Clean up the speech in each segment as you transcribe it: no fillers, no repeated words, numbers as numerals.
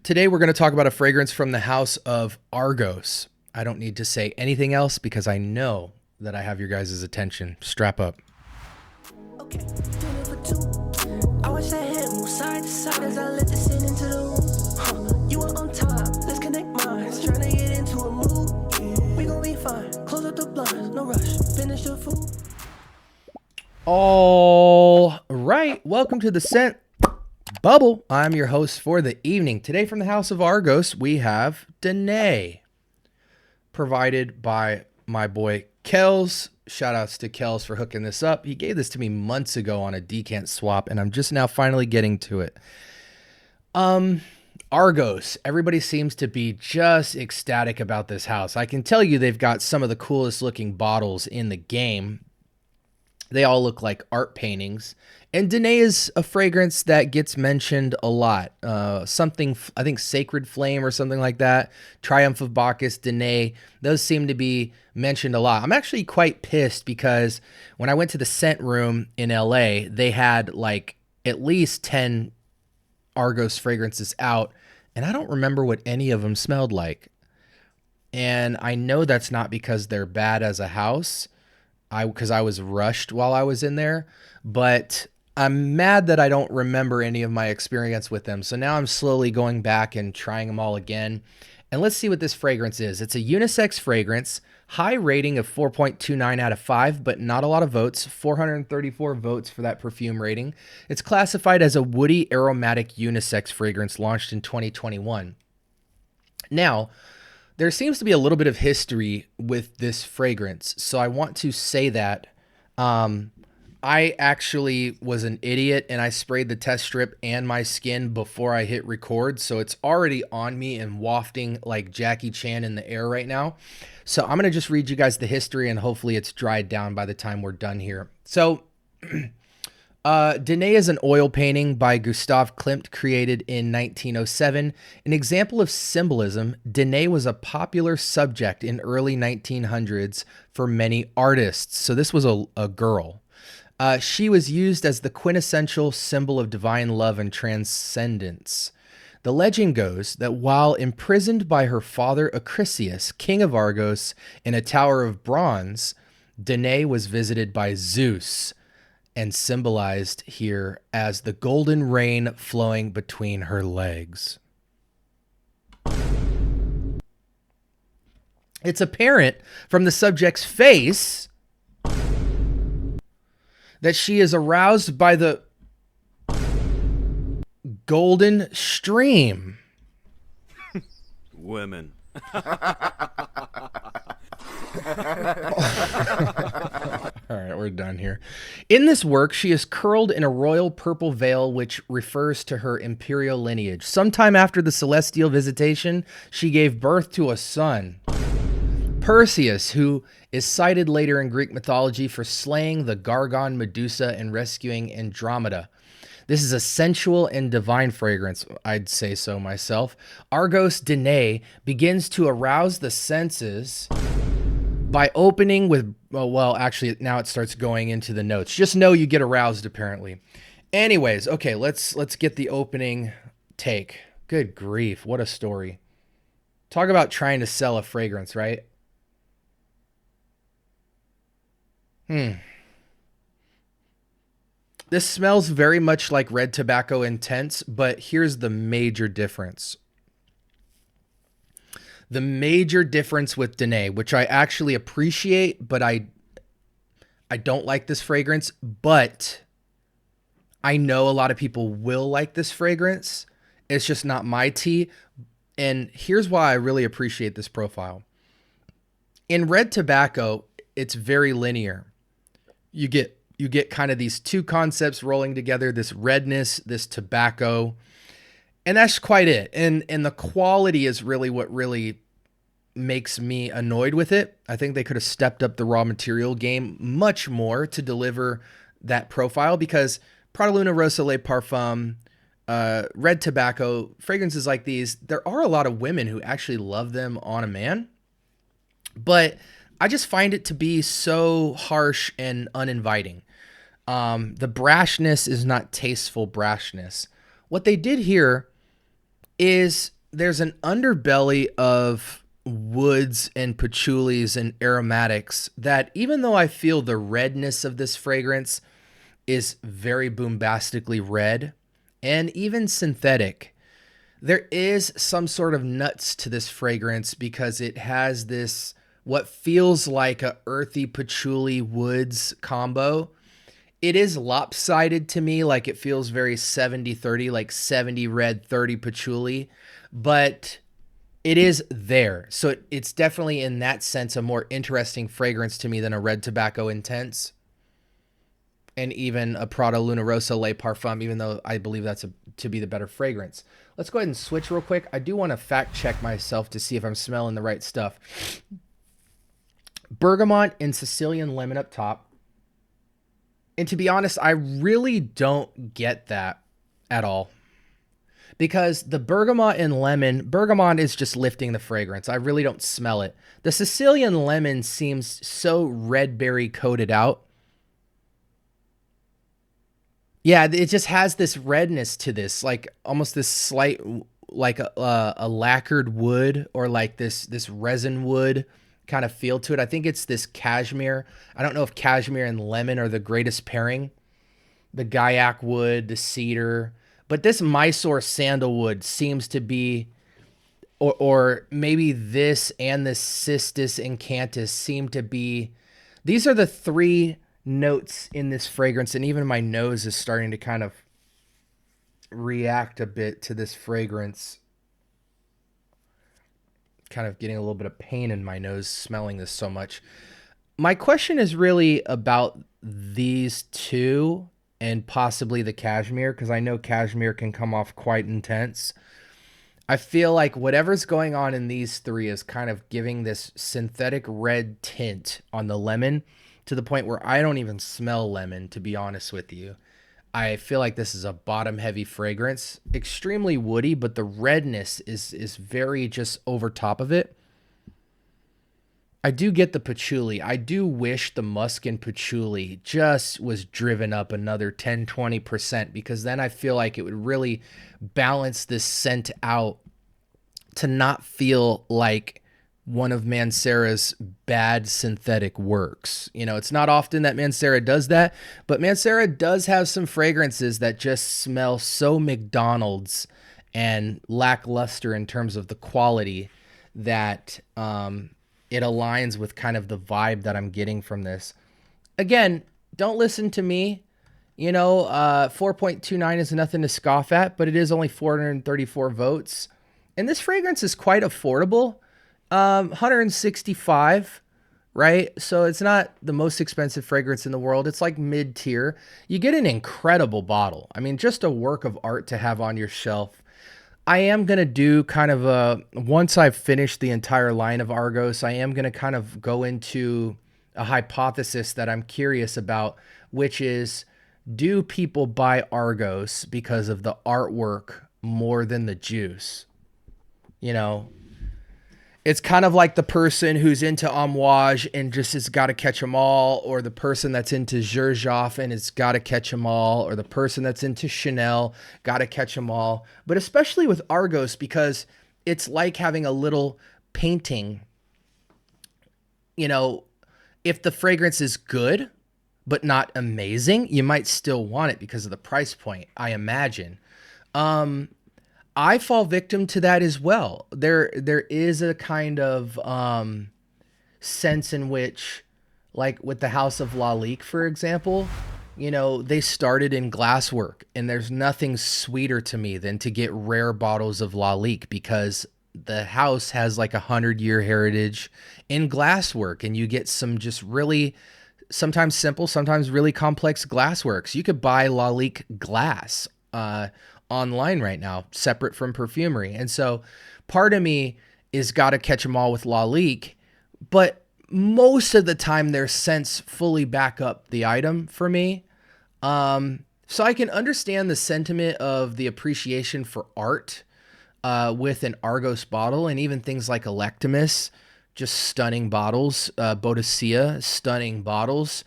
Today we're going to talk about a fragrance from the house of Argos. I don't need to say anything else because I know that I have your guys' attention. Strap up. Okay, doing it for two. I wish I had more side to side as I let this in into the room. You are on time, let's connect minds. Trying to get into a mood. We gon' be fine. Close up the blinds, no rush. Finish the food. All right, welcome to the Scent Bubble. I'm your host for the evening. Today from the house of Argos, we have Danae, provided by my boy Kels. Shout outs to Kels for hooking this up. He gave this to me months ago on a decant swap, and I'm just now finally getting to it. Argos. Everybody seems to be just ecstatic about this house. I can tell you they've got some of the coolest looking bottles in the game. They all look like art paintings. And Danae is a fragrance that gets mentioned a lot. Something, I think Sacred Flame or something like that. Triumph of Bacchus, Danae. Those seem to be mentioned a lot. I'm actually quite pissed because when I went to the scent room in LA, they had like at least 10 Argos fragrances out. And I don't remember what any of them smelled like. And I know that's not because they're bad as a house. Because I was rushed while I was in there, but I'm mad that I don't remember any of my experience with them. So now I'm slowly going back and trying them all again. And let's see what this fragrance is. It's a unisex fragrance, high rating of 4.29 out of 5, but not a lot of votes, 434 votes for that perfume rating. It's classified as a Woody Aromatic unisex fragrance launched in 2021. Now, there seems to be a little bit of history with this fragrance, so I want to say that I actually was an idiot and I sprayed the test strip and my skin before I hit record, so it's already on me and wafting like Jackie Chan in the air right now. So I'm going to just read you guys the history and hopefully it's dried down by the time we're done here. So Danae is an oil painting by Gustav Klimt created in 1907. An example of symbolism, Danae was a popular subject in early 1900s for many artists. So this was a girl. She was used as the quintessential symbol of divine love and transcendence. The legend goes that while imprisoned by her father Acrisius, king of Argos, in a tower of bronze, Danae was visited by Zeus, and symbolized here as the golden rain flowing between her legs. It's apparent from the subject's face that she is aroused by the golden stream. Women. All right, we're done here. In this work, she is curled in a royal purple veil, which refers to her imperial lineage. Sometime after the celestial visitation, she gave birth to a son, Perseus, who is cited later in Greek mythology for slaying the Gorgon Medusa and rescuing Andromeda. This is a sensual and divine fragrance, I'd say so myself. Argos Danae begins to arouse the senses by opening with, well, actually, now it starts going into the notes. Just know you get aroused, apparently. Anyways, okay, let's get the opening take. Good grief, what a story. Talk about trying to sell a fragrance, right? This smells very much like red tobacco intense, but here's the major difference. The major difference with Danae, which I actually appreciate, but I don't like this fragrance, but I know a lot of people will like this fragrance. It's just not my tea. And here's why I really appreciate this profile. In red tobacco, it's very linear. You get kind of these two concepts rolling together, this redness, this tobacco, and that's quite it. And the quality is really what really makes me annoyed with it. I think they could have stepped up the raw material game much more to deliver that profile, because Prada Luna Rosa Le Parfum, red tobacco, fragrances like these, there are a lot of women who actually love them on a man, but I just find it to be so harsh and uninviting. The brashness is not tasteful brashness. What they did here is there's an underbelly of woods and patchoulis and aromatics that, even though I feel the redness of this fragrance is very bombastically red and even synthetic, there is some sort of nuts to this fragrance because it has this what feels like a earthy patchouli woods combo. It is lopsided to me, like it feels very 70-30, like 70 red, 30 patchouli, but it is there. So it's definitely in that sense a more interesting fragrance to me than a red tobacco intense and even a Prada Luna Rosa Le Parfum, even though I believe that's to be the better fragrance. Let's go ahead and switch real quick. I do want to fact check myself to see if I'm smelling the right stuff. Bergamot and Sicilian Lemon up top. And to be honest, I really don't get that at all. Because the bergamot and lemon, bergamot is just lifting the fragrance. I really don't smell it. The Sicilian lemon seems so red berry coated out. Yeah, it just has this redness to this, like almost this slight, like a lacquered wood or like this resin wood kind of feel to it. I think it's this cashmere. I don't know if cashmere and lemon are the greatest pairing. The Guaiac Wood, the cedar, but this Mysore Sandalwood seems to be, or maybe this and the Cistus Incanus seem to be, these are the three notes in this fragrance, and even my nose is starting to kind of react a bit to this fragrance. Kind of getting a little bit of pain in my nose smelling this so much. My question is really about these two and possibly the cashmere, because I know cashmere can come off quite intense. I feel like whatever's going on in these three is kind of giving this synthetic red tint on the lemon to the point where I don't even smell lemon, to be honest with you. I feel like this is a bottom heavy fragrance, extremely woody, but the redness is very just over top of it. I do get the patchouli. I do wish the musk and patchouli just was driven up another 10-20%, because then I feel like it would really balance this scent out to not feel like one of Mancera's bad synthetic works. You know, it's not often that Mancera does that, but Mancera does have some fragrances that just smell so McDonald's and lackluster in terms of the quality that it aligns with kind of the vibe that I'm getting from this. Again, don't listen to me. You know, 4.29 is nothing to scoff at, but it is only 434 votes. And this fragrance is quite affordable. 165, right? So it's not the most expensive fragrance in the world. It's like mid-tier. You get an incredible bottle. I mean, just a work of art to have on your shelf. I am going to do kind of once I've finished the entire line of Argos, I am going to kind of go into a hypothesis that I'm curious about, which is, do people buy Argos because of the artwork more than the juice? You know, it's kind of like the person who's into Amouage and just has got to catch them all, or the person that's into Xerjoff and has got to catch them all, or the person that's into Chanel, got to catch them all. But especially with Argos, because it's like having a little painting. You know, if the fragrance is good, but not amazing, you might still want it because of the price point, I imagine. I fall victim to that as well. There is a kind of sense in which, like with the House of Lalique, for example, you know, they started in glasswork, and there's nothing sweeter to me than to get rare bottles of Lalique, because the house has like 100-year heritage in glasswork, and you get some just really, sometimes simple, sometimes really complex glassworks. You could buy Lalique glass online right now, separate from perfumery. And so part of me is got to catch them all with Lalique, but most of the time their scents fully back up the item for me. So I can understand the sentiment of the appreciation for art with an Argos bottle, and even things like Electimus, just stunning bottles, Boadicea, stunning bottles.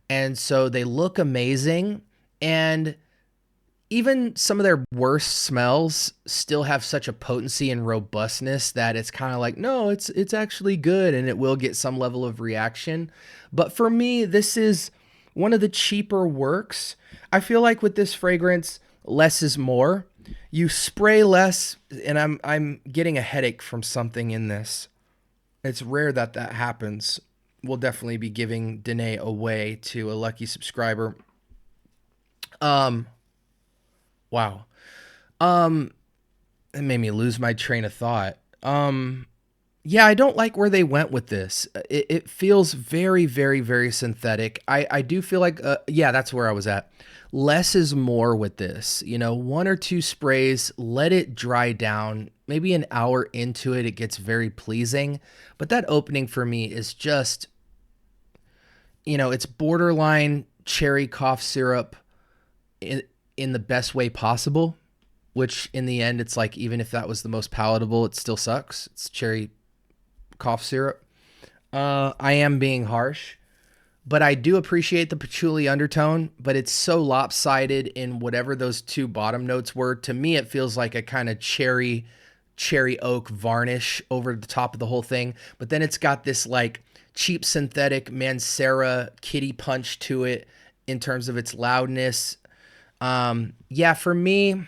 And so they look amazing. And even some of their worst smells still have such a potency and robustness that it's kind of like, no, it's actually good, and it will get some level of reaction. But for me, this is one of the cheaper works. I feel like with this fragrance, less is more. You spray less, and I'm getting a headache from something in this. It's rare that happens. We'll definitely be giving Danae away to a lucky subscriber. Wow. It made me lose my train of thought. Yeah, I don't like where they went with this. It feels very, very, very synthetic. I do feel like, yeah, that's where I was at. Less is more with this. You know, 1 or 2 sprays, let it dry down. Maybe an hour into it, it gets very pleasing. But that opening for me is just, you know, it's borderline cherry cough syrup in the best way possible, which in the end, it's like, even if that was the most palatable, it still sucks. It's cherry cough syrup. I am being harsh, but I do appreciate the patchouli undertone, but it's so lopsided in whatever those 2 bottom notes were. To me, it feels like a kind of cherry oak varnish over the top of the whole thing. But then it's got this like cheap synthetic Mancera kitty punch to it in terms of its loudness. Yeah, for me,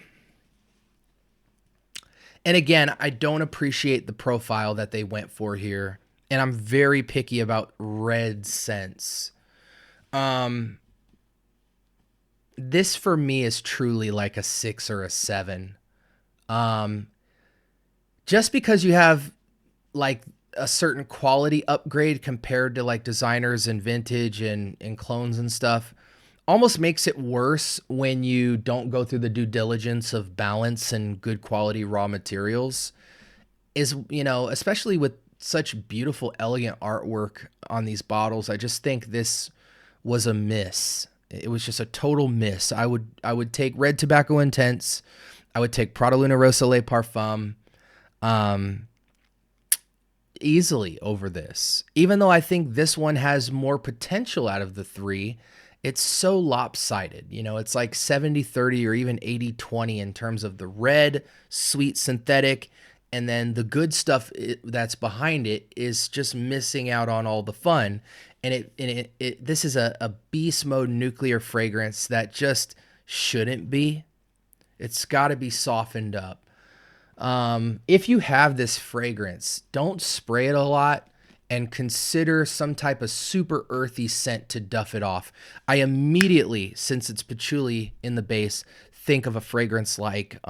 and again, I don't appreciate the profile that they went for here, and I'm very picky about red scents. This for me is truly like a 6 or a 7. Just because you have like a certain quality upgrade compared to like designers and vintage and clones and stuff, almost makes it worse when you don't go through the due diligence of balance and good quality raw materials. Is, you know, especially with such beautiful, elegant artwork on these bottles, I just think this was a miss. It was just a total miss. I would take Red Tobacco Intense. I would take Prada Luna Rosa Le Parfum easily over this. Even though I think this one has more potential out of the 3, it's so lopsided. You know, it's like 70-30 or even 80-20 in terms of the red, sweet synthetic, and then the good stuff that's behind it is just missing out on all the fun. And this is a beast mode nuclear fragrance that just shouldn't be. It's got to be softened up. If you have this fragrance, don't spray it a lot and consider some type of super earthy scent to duff it off. I immediately, since it's patchouli in the base, think of a fragrance like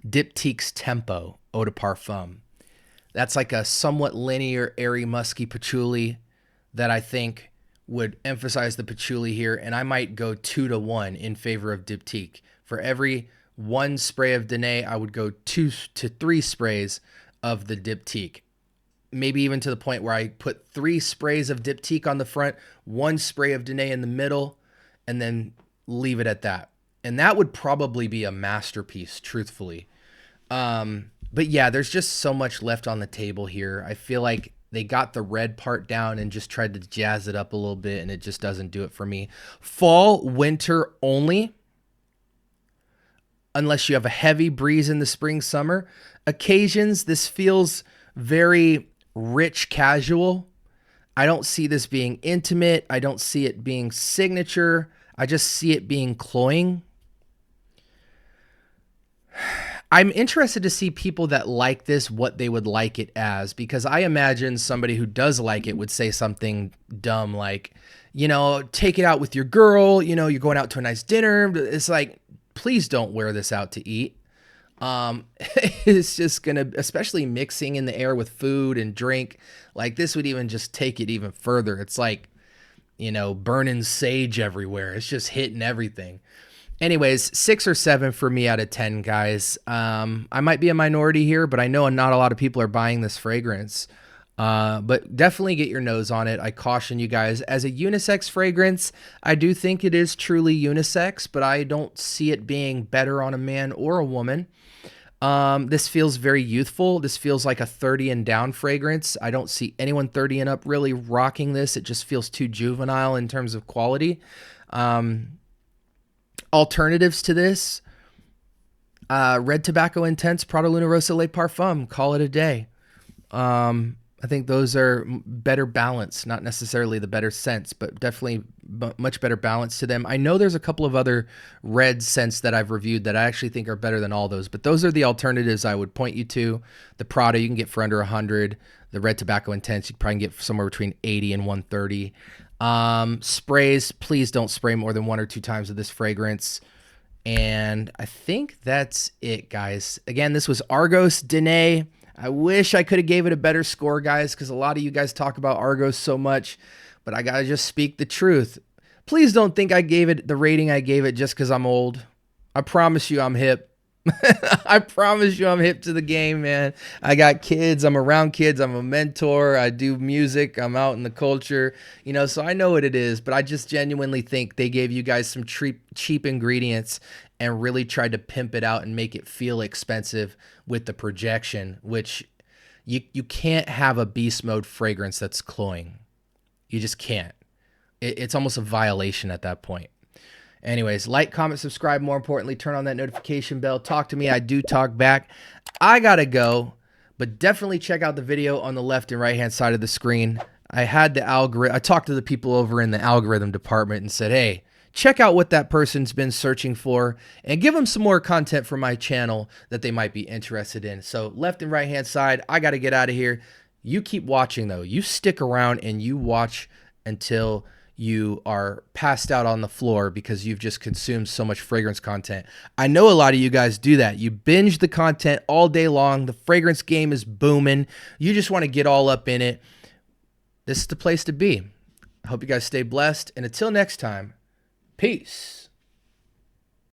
Diptyque's Tempo Eau de Parfum. That's like a somewhat linear, airy, musky patchouli that I think would emphasize the patchouli here, and I might go 2-to-1 in favor of Diptyque. For every 1 spray of Danae, I would go 2 to 3 sprays of the Diptyque. Maybe even to the point where I put 3 sprays of Diptyque on the front, 1 spray of Danae in the middle, and then leave it at that. And that would probably be a masterpiece, truthfully. But yeah, there's just so much left on the table here. I feel like they got the red part down and just tried to jazz it up a little bit, and it just doesn't do it for me. Fall, winter only, unless you have a heavy breeze in the spring, summer. Occasions, this feels very rich casual. I don't see this being intimate. I don't see it being signature. I just see it being cloying. I'm interested to see people that like this, what they would like it as, because I imagine somebody who does like it would say something dumb like, you know, take it out with your girl, you know, you're going out to a nice dinner. It's like, please don't wear this out to eat. It's just gonna, especially mixing in the air with food and drink, like this would even just take it even further. It's like, you know, burning sage everywhere. It's just hitting everything. Anyways, 6 or 7 for me out of 10, guys. I might be a minority here, but I know not a lot of people are buying this fragrance. But definitely get your nose on it. I caution you guys. As a unisex fragrance, I do think it is truly unisex, but I don't see it being better on a man or a woman. This feels very youthful. This feels like a 30 and down fragrance. I don't see anyone 30 and up really rocking this. It just feels too juvenile in terms of quality. Alternatives to this, Red Tobacco Intense, Prada Luna Rosa Le Parfum, call it a day. I think those are better balance, not necessarily the better scents, but definitely much better balance to them. I know there's a couple of other red scents that I've reviewed that I actually think are better than all those, but those are the alternatives I would point you to. The Prada you can get for under 100. The Red Tobacco Intense you can probably get somewhere between 80 and 130. Sprays, please don't spray more than 1 or 2 times of this fragrance. And I think that's it, guys. Again, this was Argos Danae. I wish I could have gave it a better score, guys, because a lot of you guys talk about Argos so much, but I got to just speak the truth. Please don't think I gave it the rating I gave it just because I'm old. I promise you I'm hip. I promise you I'm hip to the game, man. I got kids. I'm around kids. I'm a mentor. I do music. I'm out in the culture, so I know what it is, but I just genuinely think they gave you guys some cheap ingredients and really tried to pimp it out and make it feel expensive with the projection, which you can't have a beast mode fragrance that's cloying. You just can't. It's almost a violation at that point. Anyways, like, comment, subscribe. More importantly, turn on that notification bell. Talk to me. I do talk back. I gotta go, but definitely check out the video on the left and right hand side of the screen. I had the algorithm. I talked to the people over in the algorithm department and said, hey, check out what that person's been searching for and give them some more content for my channel that they might be interested in. So left and right hand side, I got to get out of here. You keep watching though. You stick around and you watch until you are passed out on the floor because you've just consumed so much fragrance content. I know a lot of you guys do that. You binge the content all day long. The fragrance game is booming. You just want to get all up in it. This is the place to be. I hope you guys stay blessed. And until next time, peace.